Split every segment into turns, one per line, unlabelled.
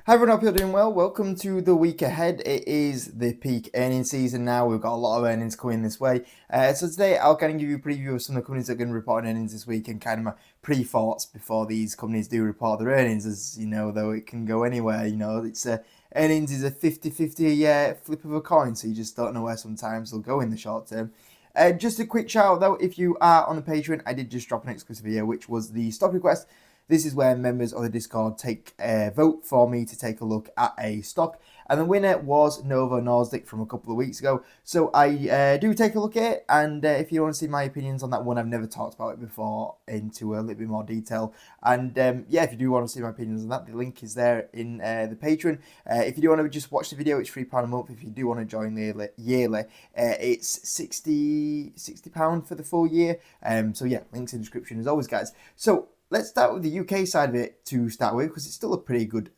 Hi everyone, hope you're doing well. Welcome to the week ahead. It is the peak earnings season now. We've got a lot of earnings coming this way. So today I'll kind of give you a preview of some of the companies that are going to report earnings this week and kind of my pre-thoughts before these companies do report their earnings. As you know, though, it can go anywhere. It's earnings is a 50-50 a year flip of a coin, so you just don't know where sometimes they'll go in the short term. Just a quick shout out though, if you are on the Patreon, I did just drop an exclusive video, which was the stock request. This is where members of the Discord take a vote for me to take a look at a stock. And the winner was Novo Nordisk from a couple of weeks ago. So I do take a look at it. And if you want to see my opinions on that one, I've never talked about it before into a little bit more detail. And if you do want to see my opinions on that, the link is there in the Patreon. If you do want to just watch the video, it's £3 a month. If you do want to join yearly, it's £60 for the full year. Links in the description as always, guys. So let's start with the UK side of it to start with, because it's still a pretty good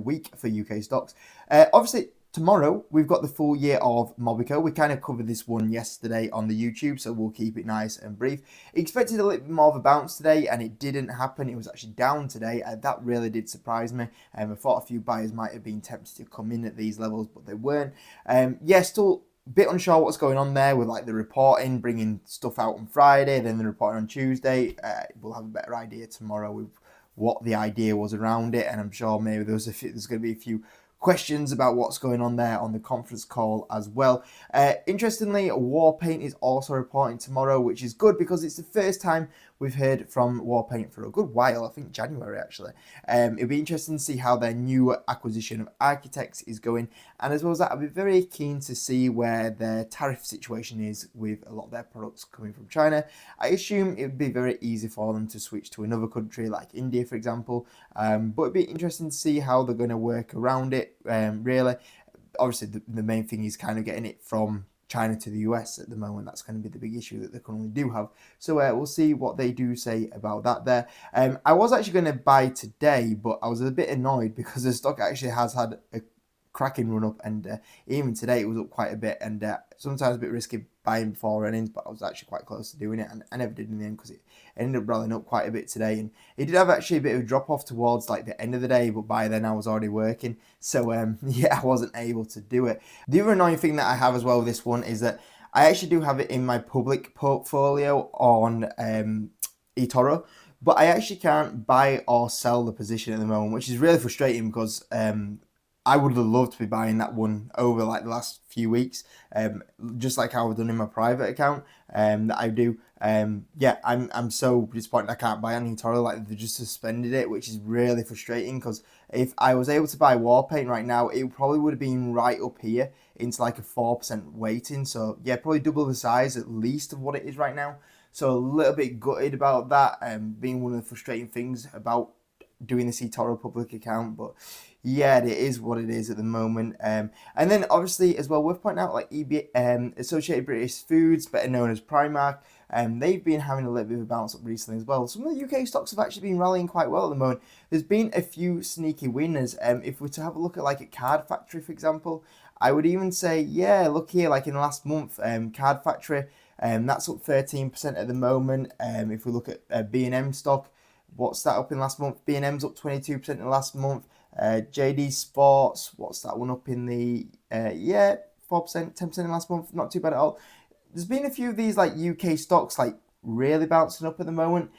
week for UK stocks. Obviously, tomorrow we've got the full year of Mobico. We kind of covered this one yesterday on the YouTube, so we'll keep it nice and brief. Expected a little bit more of a bounce today, and it didn't happen. It was actually down today. That really did surprise me. I thought a few buyers might have been tempted to come in at these levels, but they weren't. Still bit unsure what's going on there with like the reporting, bringing stuff out on Friday, then the reporting on Tuesday. We'll have a better idea tomorrow with what the idea was around it, and I'm sure maybe there's going to be a few questions about what's going on there on the conference call as well. Interestingly, Warpaint is also reporting tomorrow, which is good because it's the first time we've heard from Warpaint for a good while. I think January actually. It'll be interesting to see how their new acquisition of Architects is going, and as well as that, I'll be very keen to see where their tariff situation is with a lot of their products coming from China. I assume it would be very easy for them to switch to another country like India, for example, but it'd be interesting to see how they're going to work around it. Really, obviously, the main thing is kind of getting it from China to the US at the moment. That's going to be the big issue that they currently do have. So we'll see what they do say about that there. I was actually going to buy today, but I was a bit annoyed because the stock actually has had a cracking run up, and even today it was up quite a bit, and sometimes a bit risky buying before earnings, but I was actually quite close to doing it, and I never did in the end because it ended up rallying up quite a bit today, and it did have actually a bit of a drop off towards like the end of the day, but by then I was already working, so I wasn't able to do it. The other annoying thing that I have as well with this one is that I actually do have it in my public portfolio on eToro, but I actually can't buy or sell the position at the moment, which is really frustrating because I would have loved to be buying that one over like the last few weeks, just like how I've done in my private account that I do. I'm so disappointed I can't buy on eToro. Like, they just suspended it, which is really frustrating because if I was able to buy Warpaint right now, it probably would have been right up here into like a 4% weighting. So yeah, probably double the size at least of what it is right now. So a little bit gutted about that, being one of the frustrating things about doing this eToro public account, but yeah, it is what it is at the moment. And then obviously as well, worth pointing out, like Associated British Foods, better known as Primark, they've been having a little bit of a bounce up recently as well. Some of the UK stocks have actually been rallying quite well at the moment. There's been a few sneaky winners. If we're to have a look at like a Card Factory, for example, I would even say, yeah, look here, like in the last month, Card Factory, that's up 13% at the moment. If we look at B&M stock, what's that up in last month? B&M's up 22% in the last month. JD Sports, what's that one up in the 4%, 10% in last month? Not too bad at all. There's been a few of these like UK stocks like really bouncing up at the moment,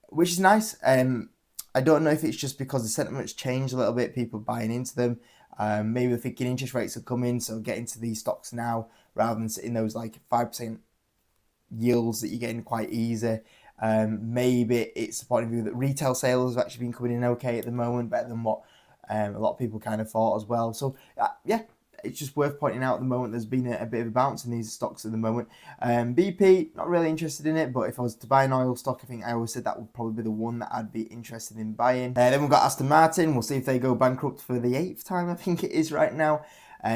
which is nice. I don't know if it's just because the sentiment's changed a little bit, people buying into them. Maybe they're thinking interest rates are coming, so get into these stocks now rather than sitting those like 5% yields that you're getting quite easy. Maybe it's the point of view that retail sales have actually been coming in okay at the moment, better than what a lot of people kind of thought as well. So it's just worth pointing out at the moment there's been a bit of a bounce in these stocks at the moment. BP, not really interested in it, but if I was to buy an oil stock, I think I always said that would probably be the one that I'd be interested in buying. Then we've got Aston Martin. We'll see if they go bankrupt for the 8th time, I think it is right now.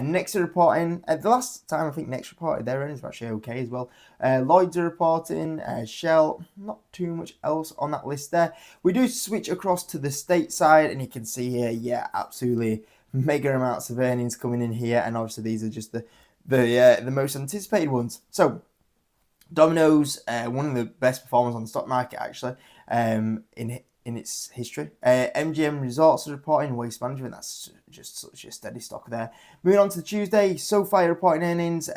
Next are reporting, the last time I think Next reported, their earnings were actually okay as well. Lloyds are reporting, Shell, not too much else on that list there. We do switch across to the state side, and you can see here, yeah, absolutely mega amounts of earnings coming in here, and obviously these are just the most anticipated ones. So Domino's, one of the best performers on the stock market actually, in in its history. MGM Resorts are reporting Waste Management. That's just such a steady stock there. Moving on to the Tuesday, SoFi reporting earnings.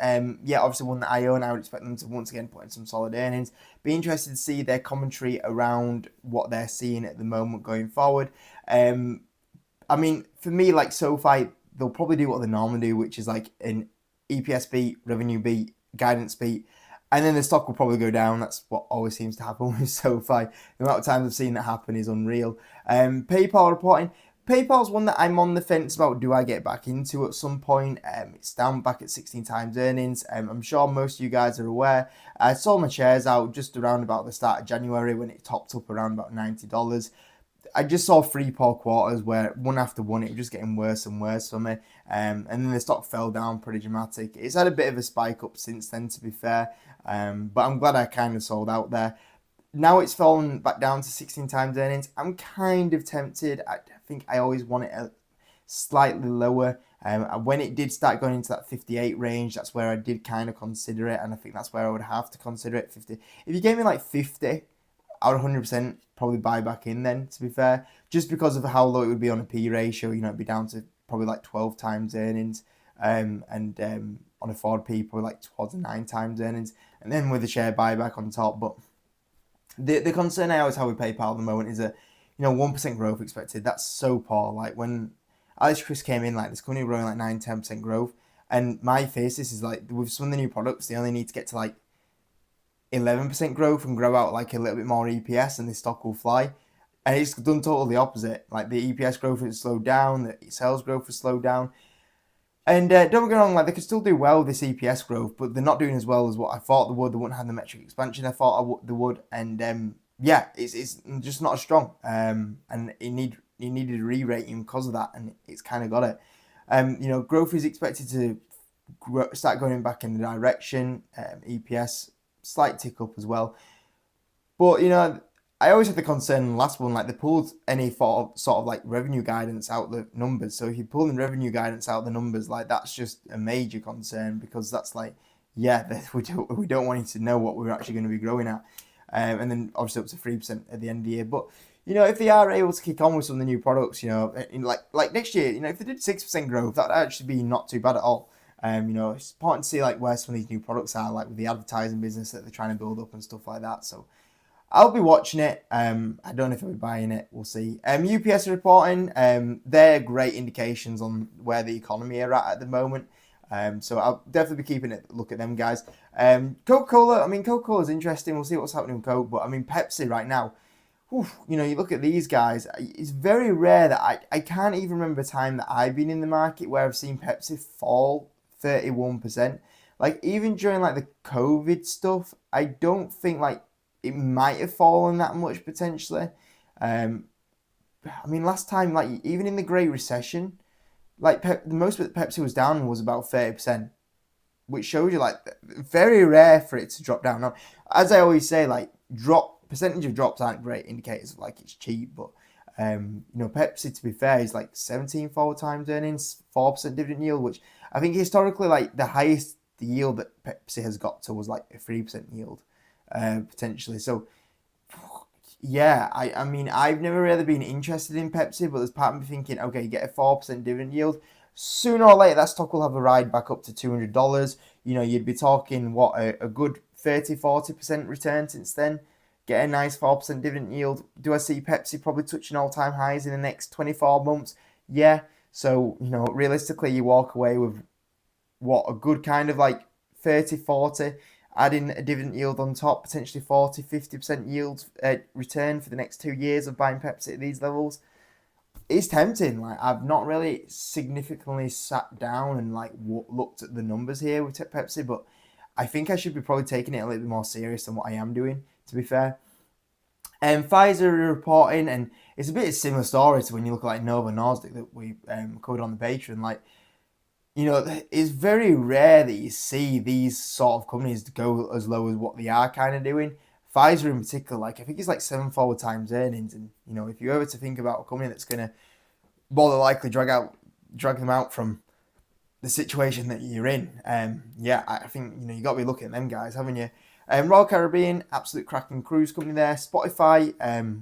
Yeah, obviously one that I own. I would expect them to once again put in some solid earnings. Be interested to see their commentary around what they're seeing at the moment going forward. I mean, for me, like SoFi, they'll probably do what they normally do, which is like an EPS beat, revenue beat, guidance beat, and then the stock will probably go down. That's what always seems to happen with SoFi. The amount of times I've seen that happen is unreal. PayPal reporting. PayPal's one that I'm on the fence about. Do I get back into at some point? It's down back at 16 times earnings. I'm sure most of you guys are aware. I sold my shares out just around about the start of January when it topped up around about $90. I just saw 3 poor quarters where one after one it was just getting worse and worse for me, and then the stock fell down pretty dramatic. It's had a bit of a spike up since then, to be fair, but I'm glad I kind of sold out there. Now it's fallen back down to 16 times earnings. I'm kind of tempted. I think I always want it slightly lower. When it did start going into that 58 range, that's where I did kind of consider it, and I think that's where I would have to consider it. 50. If you gave me like 50, I would 100% probably buy back in then, to be fair, just because of how low it would be on a P ratio. You know, it'd be down to probably like 12 times earnings, and on a forward P, probably like towards 9 times earnings, and then with the share buyback on top. But the concern I always have with PayPal at the moment is that, 1% growth expected. That's so poor. Like when Alex Chris came in, like this company growing like 9-10% growth, and my thesis is like with some of the new products, they only need to get to like 11% growth and grow out like a little bit more EPS and the stock will fly. And it's done totally the opposite. Like the EPS growth has slowed down, the sales growth has slowed down. And don't get me wrong, like they could still do well with this EPS growth, but they're not doing as well as what I thought they would. They wouldn't have the metric expansion I thought they would. And yeah, it's just not as strong. And it needed a re-rating because of that, and it's kind of got it. Growth is expected to start going back in the direction. EPS slight tick up as well, but I always had the concern in the last one, like they pulled any sort of like revenue guidance out the numbers. So if you pull in revenue guidance out the numbers, like that's just a major concern, because that's like, yeah, we don't want you to know what we're actually going to be growing at, and then obviously up to 3% at the end of the year. But if they are able to kick on with some of the new products, like next year, if they did 6% growth, that'd actually be not too bad at all. It's important to see like where some of these new products are, like with the advertising business that they're trying to build up and stuff like that. So I'll be watching it. I don't know if I'll be buying it. We'll see. UPS are reporting. They're great indications on where the economy are at the moment. So I'll definitely be keeping a look at them guys. Coca-Cola. I mean, Coca-Cola is interesting. We'll see what's happening with Coke. But I mean, Pepsi right now. You look at these guys. It's very rare that I can't even remember a time that I've been in the market where I've seen Pepsi fall 31%. Like even during like the COVID stuff, I don't think like it might have fallen that much potentially. I mean, last time, like even in the Great Recession, like the most that Pepsi was down was about 30%, which shows you like very rare for it to drop down. Now, as I always say, like percentage of drops aren't great indicators of like it's cheap, but Pepsi, to be fair, is like 17 forward times earnings, 4% dividend yield, which I think historically, like the highest yield that Pepsi has got to was like a 3% yield, potentially. So, yeah, I mean, I've never really been interested in Pepsi, but there's part of me thinking, okay, you get a 4% dividend yield. Sooner or later, that stock will have a ride back up to $200. You'd be talking, what, a good 30-40% return since then. Get a nice 4% dividend yield. Do I see Pepsi probably touching all-time highs in the next 24 months? Yeah. So, realistically, you walk away with, what, a good kind of like 30-40, adding a dividend yield on top, potentially 40-50% yield return for the next 2 years of buying Pepsi at these levels. It's tempting. Like I've not really significantly sat down and like looked at the numbers here with Pepsi, but I think I should be probably taking it a little bit more serious than what I am doing, to be fair. And Pfizer are reporting, and it's a bit of a similar story to when you look at like Novo Nordisk that we covered on the Patreon. Like, it's very rare that you see these sort of companies go as low as what they are kind of doing. Pfizer in particular, like I think it's like 7 forward times earnings, and if you ever to think about a company that's gonna more than likely drag them out from the situation that you're in, yeah, I think you got to be looking at them guys, haven't you? Royal Caribbean, absolute cracking cruise company there. Spotify,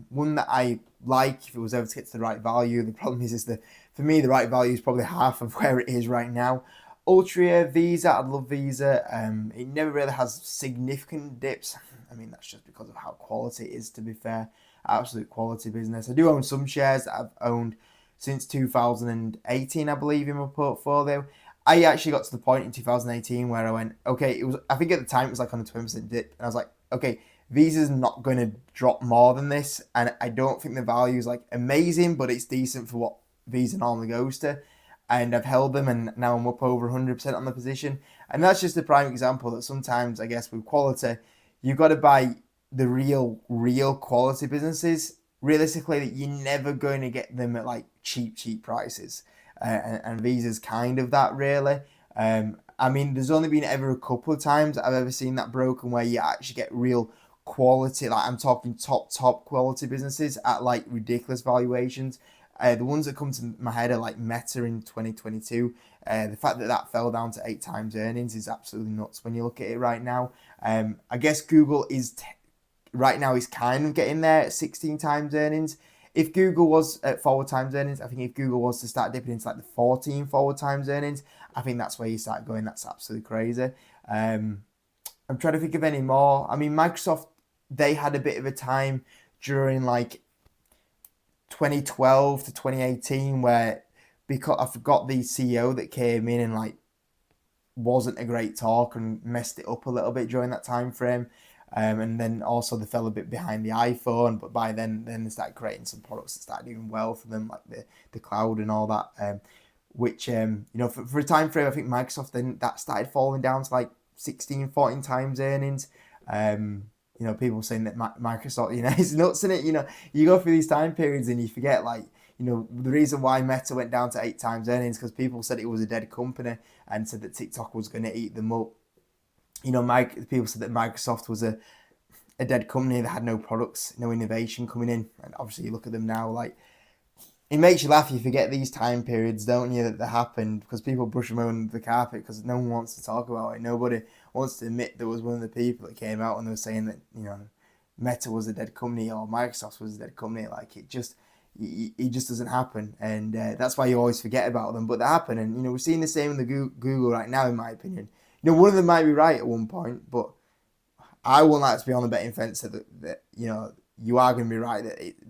one that I like if it was ever to get to the right value. The problem is for me, the right value is probably half of where it is right now. Altria, Visa, I love Visa. It never really has significant dips. I mean, that's just because of how quality it is, to be fair. Absolute quality business. I do own some shares that I've owned since 2018, I believe, in my portfolio. I actually got to the point in 2018 where I went, okay, it was, I think at the time it was like on a 20% dip. And I was like, okay, Visa's not going to drop more than this. And I don't think the value is like amazing, but it's decent for what Visa normally goes to. And I've held them, and now I'm up over 100% on the position. And that's just a prime example that sometimes, I guess, with quality, you've got to buy the real quality businesses. Realistically, that you're never going to get them at like cheap prices. And Visa's kind of that, really. I mean, there's only been ever a couple of times I've ever seen that broken where you actually get real quality, like I'm talking top quality businesses at like ridiculous valuations. The ones that come to my head are like Meta in 2022. The fact that that fell down to 8 times earnings is absolutely nuts when you look at it right now. I guess Google is right now is kind of getting there at 16 times earnings. If Google was at 4 times earnings, I think if Google was to start dipping into like the 14 times earnings, I think that's where you start going. That's absolutely crazy. I'm trying to think of any more. I mean, Microsoft, they had a bit of a time during like 2012 to 2018 where, because I forgot the CEO that came in and like wasn't a great talk and messed it up a little bit during that time frame. And then also they fell a bit behind the iPhone, but by then they started creating some products that started doing well for them, like the cloud and all that. Which for a time frame, I think Microsoft then that started falling down to like 16, 14 times earnings. People saying that Microsoft, is nuts in it. You go through these time periods and you forget, like, the reason why Meta went down to 8 times earnings because people said it was a dead company and said that TikTok was going to eat them up. People said that Microsoft was a dead company that had no products, no innovation coming in. And obviously you look at them now, like, it makes you laugh. You forget these time periods, don't you, that they happened because people brush them under the carpet because no one wants to talk about it. Nobody wants to admit there was one of the people that came out and they were saying that, Meta was a dead company or Microsoft was a dead company. Like, it just doesn't happen. And that's why you always forget about them. But they happen. And, we're seeing the same in the Google right now, in my opinion. One of them might be right at one point, but I wouldn't like to be on the betting fence that you are going to be right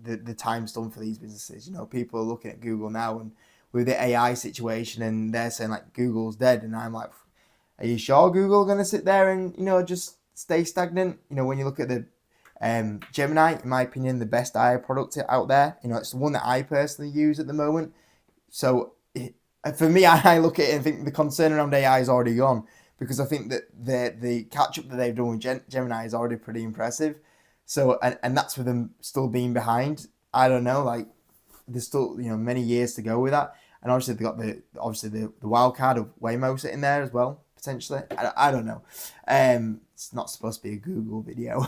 that the time's done for these businesses. People are looking at Google now and with the AI situation, and they're saying like Google's dead, and I'm like, are you sure Google are going to sit there and just stay stagnant? When you look at the Gemini, in my opinion, the best AI product out there. It's the one that I personally use at the moment. So for me, I look at it and think the concern around AI is already gone. Because I think that the catch up that they've done with Gemini is already pretty impressive. So and that's with them still being behind. I don't know, like there's still many years to go with that. And obviously they got the wild card of Waymo sitting there as well potentially. I don't know. It's not supposed to be a Google video.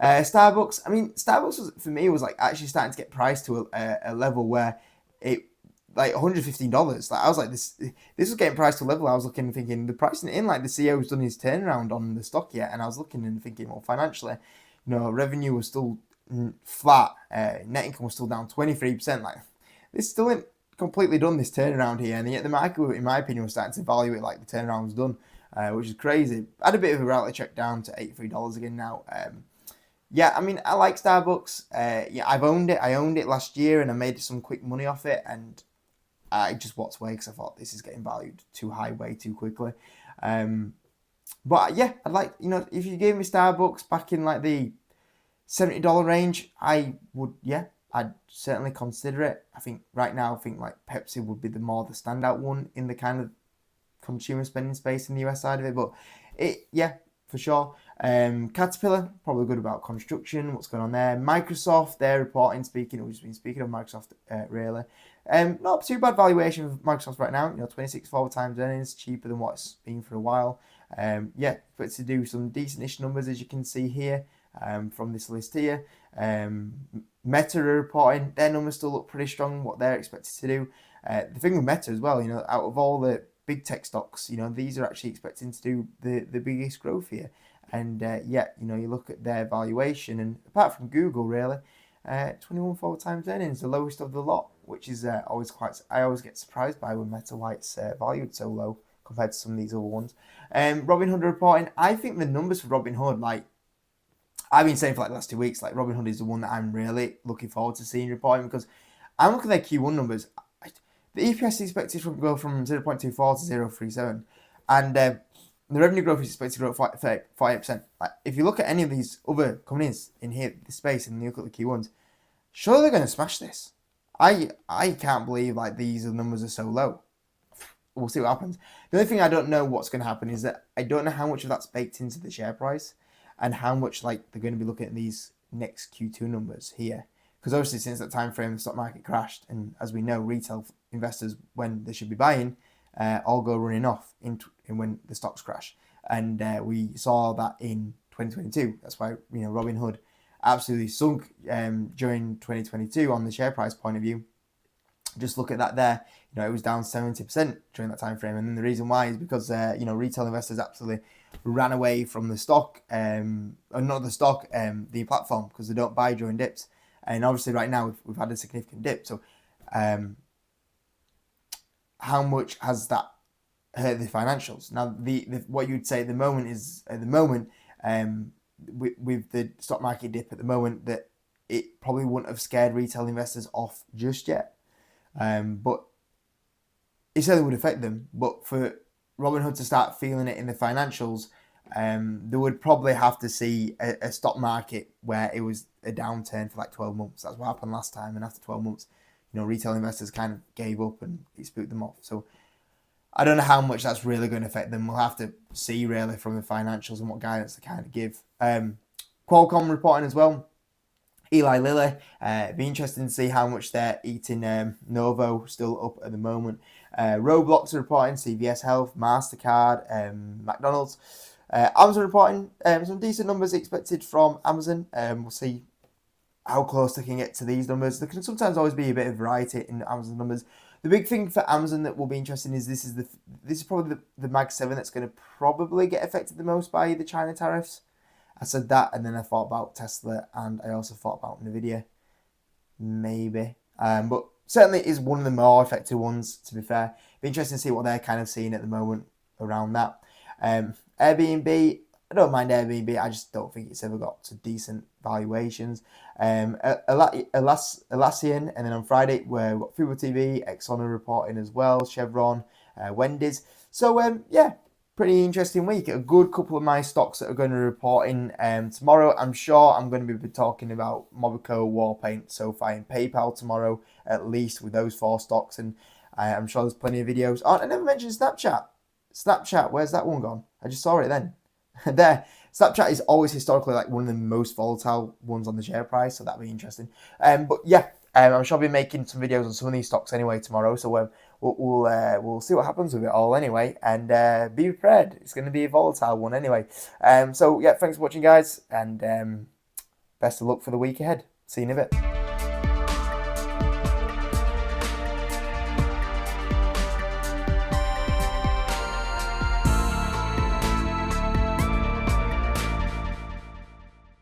Starbucks. I mean, Starbucks for me was like actually starting to get priced to a level where it. Like $115. Like I was like, this was getting priced to a level. I was looking and thinking the pricing in, like the CEO's done his turnaround on the stock yet, and I was looking and thinking, well, financially, revenue was still flat, net income was still down 23%. Like this still ain't completely done this turnaround here, and yet the market, in my opinion, was starting to value it like the turnaround was done, which is crazy. I had a bit of a reality check down to $83 again now. Yeah, I mean, I like Starbucks. I've owned it. I owned it last year, and I made some quick money off it, and I just walked away because I thought this is getting valued too high way too quickly. But yeah, I'd like, if you gave me Starbucks back in like the $70 range, I'd certainly consider it. I think right now, like Pepsi would be the standout one in the kind of consumer spending space in the US side of it. But for sure. Caterpillar, probably good about construction, what's going on there. Microsoft, they're reporting, we've just been speaking of Microsoft really. Not too bad valuation of Microsoft right now, 26 times earnings, cheaper than what it's been for a while. But to do some decent-ish numbers, as you can see here from this list here. Meta are reporting, their numbers still look pretty strong, what they're expected to do. The thing with Meta as well, out of all the big tech stocks, these are actually expecting to do the biggest growth here. And you look at their valuation, and apart from Google, really, 21 forward times earnings, the lowest of the lot, which is always quite. I always get surprised by when Meta White's valued so low compared to some of these other ones. Robinhood reporting. I think the numbers for Robinhood, like I've been saying for like the last 2 weeks, like Robinhood is the one that I'm really looking forward to seeing reporting because I'm looking at their Q1 numbers. The EPS is expected to go from 0.24 to 0.37, and the revenue growth is expected to grow 48%. Like, if you look at any of these other companies in here, the space, and you look at the Q1s, surely they're going to smash this. I can't believe like these numbers are so low. We'll see what happens. The only thing I don't know what's going to happen is that I don't know how much of that's baked into the share price, and how much like they're going to be looking at these next Q2 numbers here. Because obviously, since that time frame, the stock market crashed, and as we know, retail investors, when they should be buying, all go running off in when the stocks crash, and we saw that in 2022. That's why Robinhood absolutely sunk during 2022 on the share price point of view. Just look at that there. It was down 70% during that time frame, and then the reason why is because retail investors absolutely ran away from the stock, or not the stock, the platform, because they don't buy during dips. And obviously, right now we've had a significant dip. So, how much has that hurt the financials? Now, the what you'd say at the moment is with the stock market dip at the moment, that it probably wouldn't have scared retail investors off just yet. But it certainly would affect them. But for Robinhood to start feeling it in the financials, they would probably have to see a stock market where it was a downturn for like 12 months. That's what happened last time. And after 12 months, retail investors kind of gave up and it spooked them off. So I don't know how much that's really going to affect them. We'll have to see really from the financials and what guidance they kind of give. Qualcomm reporting as well. Eli Lilly, be interesting to see how much they're eating. Novo still up at the moment. Roblox are reporting, CVS Health, MasterCard, McDonald's. Amazon reporting some decent numbers expected from Amazon. We'll see how close they can get to these numbers. There can sometimes always be a bit of variety in Amazon numbers. The big thing for Amazon that will be interesting is this is probably the Mag 7 that's going to probably get affected the most by the China tariffs. I said that, and then I thought about Tesla, and I also thought about Nvidia, maybe. But certainly is one of the more affected ones, to be fair. Be interesting to see what they're kind of seeing at the moment around that. Airbnb, I don't mind Airbnb, I just don't think it's ever got to decent valuations. Atlassian, and then on Friday, we've got Fubo TV, Exxon are reporting as well, Chevron, Wendy's. So, yeah. Pretty interesting week. A good couple of my stocks that are going to be reporting tomorrow. I'm sure I'm going to be talking about Mobico, Warpaint, SoFi, and PayPal tomorrow, at least with those 4 stocks. And I'm sure there's plenty of videos. Oh, I never mentioned Snapchat. Snapchat, where's that one gone? I just saw it then. There. Snapchat is always historically like one of the most volatile ones on the share price, so that'll be interesting. But yeah, I'm sure I'll be making some videos on some of these stocks anyway tomorrow. So we'll see what happens with it all anyway, and be prepared. It's going to be a volatile one anyway. So yeah, thanks for watching, guys, and best of luck for the week ahead. See you in a bit.